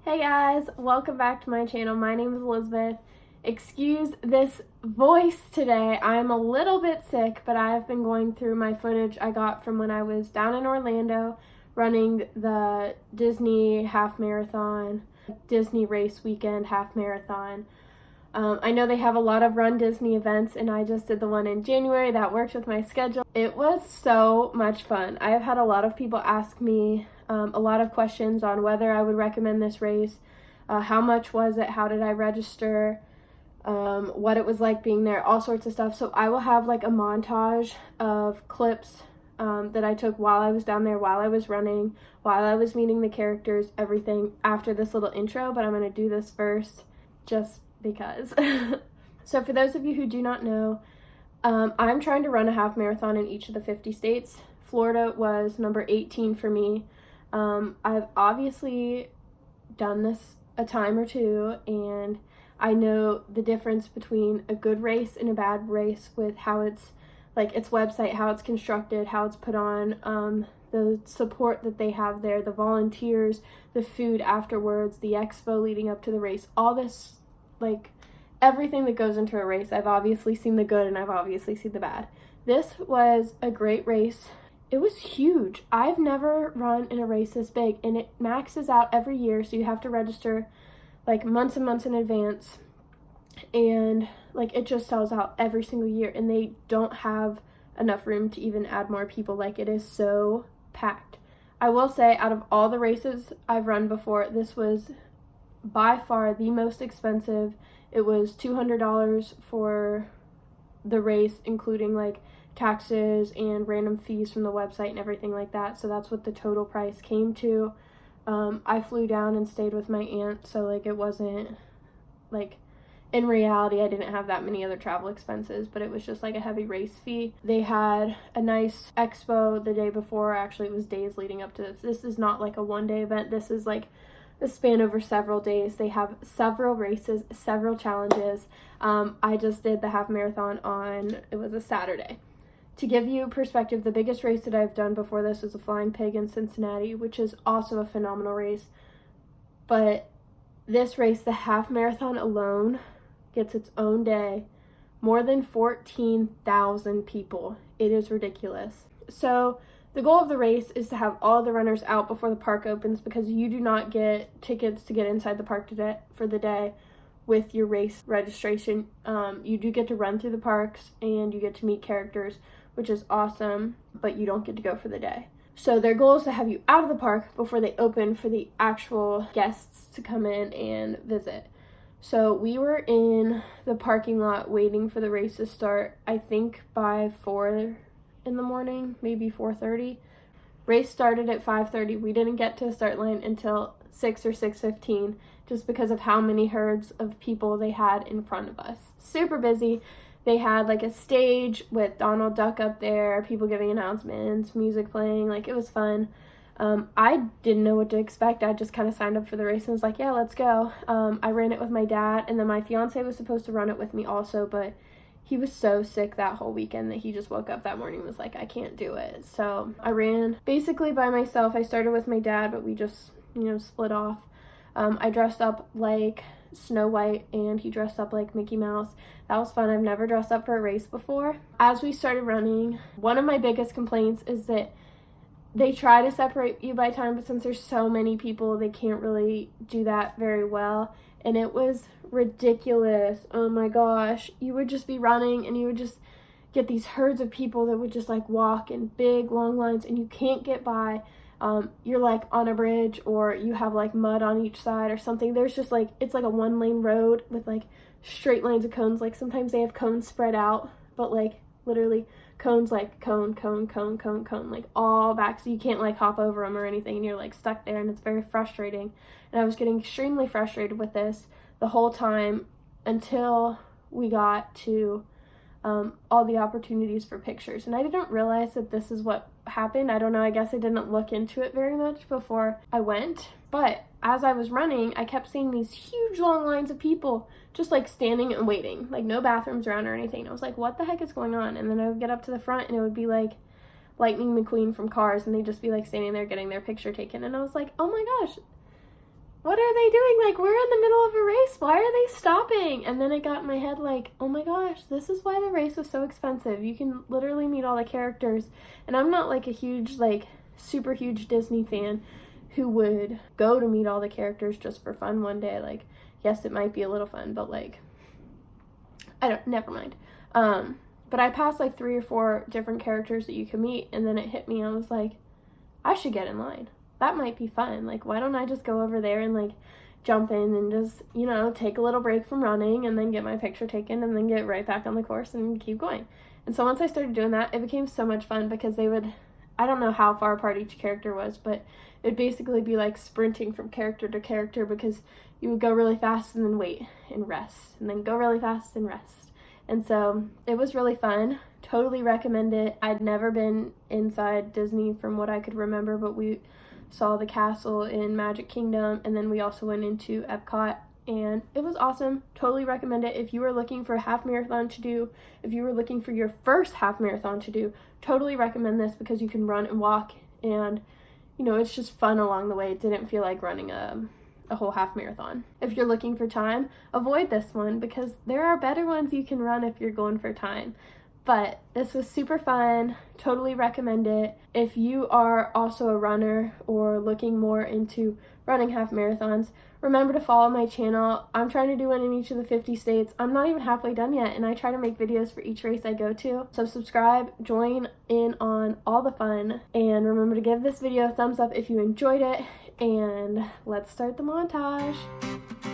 Hey guys, welcome back to my channel. My name is Elizabeth. Excuse this voice today. I'm a little bit sick, but I've been going through my footage I got from when I was down in Orlando running the Disney half marathon, Disney race weekend half marathon. I know they have a lot of runDisney events, and I just did the one in January that worked with my schedule. It was so much fun. I've had a lot of people ask me a lot of questions on whether I would recommend this race, how much was it, how did I register, what it was like being there, all sorts of stuff. So I will have like a montage of clips that I took while I was down there, while I was running, while I was meeting the characters, everything after this little intro, but I'm going to do this first just because. So for those of you who do not know, I'm trying to run a half marathon in each of the 50 states. Florida was number 18 for me. I've obviously done this a time or two, and I know the difference between a good race and a bad race with how it's, like, its website, how it's constructed, how it's put on, the support that they have there, the volunteers, the food afterwards, the expo leading up to the race, all this, like, everything that goes into a race. I've obviously seen the good and I've obviously seen the bad. This was a great race. It was huge. I've never run in a race this big, and it maxes out every year, so you have to register like months and months in advance, and like it just sells out every single year, and they don't have enough room to even add more people. Like, it is so packed. I will say, out of all the races I've run before, this was by far the most expensive. It was $200 for the race, including like taxes and random fees from the website and everything like that. So that's what the total price came to. I flew down and stayed with my aunt, so like it wasn't like, in reality I didn't have that many other travel expenses, but it was just like a heavy race fee. They had a nice expo the day before. Actually, it was days leading up to this. This is not like a one-day event. This is like a span over several days. They have several races, several challenges. I just did the half marathon on, it was a Saturday. To give you perspective, the biggest race that I've done before this was the Flying Pig in Cincinnati, which is also a phenomenal race. But this race, the half marathon alone, gets its own day. More than 14,000 people. It is ridiculous. So the goal of the race is to have all the runners out before the park opens, because you do not get tickets to get inside the park for the day with your race registration. You do get to run through the parks and you get to meet characters, which is awesome, but you don't get to go for the day. So their goal is to have you out of the park before they open for the actual guests to come in and visit. So we were in the parking lot waiting for the race to start, I think by 4 in the morning, maybe 4:30. Race started at 5:30. We didn't get to the start line until 6 or 6:15, just because of how many herds of people they had in front of us. Super busy. They had like a stage with Donald Duck up there, people giving announcements, music playing. Like, it was fun. I didn't know what to expect. I just kind of signed up for the race and was like, yeah, let's go. I ran it with my dad, and then my fiance was supposed to run it with me also, but he was so sick that whole weekend that he just woke up that morning and was like, I can't do it. So I ran basically by myself. I started with my dad, but we just, split off. I dressed up like Snow White, and he dressed up like Mickey Mouse. That was fun. I've never dressed up for a race before. As we started running, one of my biggest complaints is that they try to separate you by time, but since there's so many people, they can't really do that very well. And it was ridiculous. Oh my gosh. You would just be running and you would just get these herds of people that would just like walk in big long lines, and you can't get by. You're like on a bridge, or you have like mud on each side or something. There's just like, it's like a 1-lane road with like straight lines of cones. Like, sometimes they have cones spread out, but like literally cones, like cone, like all back, so you can't like hop over them or anything, and you're like stuck there, and it's very frustrating. And I was getting extremely frustrated with this the whole time until we got to all the opportunities for pictures. And I didn't realize that this is what happened. I don't know, I guess I didn't look into it very much before I went, but as I was running, I kept seeing these huge long lines of people just like standing and waiting, like no bathrooms around or anything. I was like, what the heck is going on? And then I would get up to the front, and it would be like Lightning McQueen from Cars, and they'd just be like standing there getting their picture taken. And I was like, oh my gosh, what are they doing? Like, we're in the middle of a race. Why are they stopping? And then it got in my head like, oh my gosh, this is why the race was so expensive. You can literally meet all the characters. And I'm not like a huge, like, super huge Disney fan who would go to meet all the characters just for fun one day. Like, yes, it might be a little fun, but like, never mind. But I passed like 3 or 4 different characters that you can meet, and then it hit me. I was like, I should get in line. That might be fun. Like, why don't I just go over there and like jump in and just, you know, take a little break from running and then get my picture taken and then get right back on the course and keep going. And so once I started doing that, it became so much fun because they would, I don't know how far apart each character was, but it would basically be like sprinting from character to character because you would go really fast and then wait and rest and then go really fast and rest. And so it was really fun. Totally recommend it. I'd never been inside Disney from what I could remember, but we saw the castle in Magic Kingdom, and then we also went into Epcot, and it was awesome. Totally recommend it. If you were looking for a half marathon to do, if you were looking for your first half marathon to do, totally recommend this because you can run and walk, and you know, it's just fun along the way. It didn't feel like running a whole half marathon. If you're looking for time, avoid this one because there are better ones you can run if you're going for time. But this was super fun. Totally recommend it. If you are also a runner or looking more into running half marathons, remember to follow my channel. I'm trying to do one in each of the 50 states. I'm not even halfway done yet, and I try to make videos for each race I go to. So subscribe, join in on all the fun, and remember to give this video a thumbs up if you enjoyed it, and let's start the montage.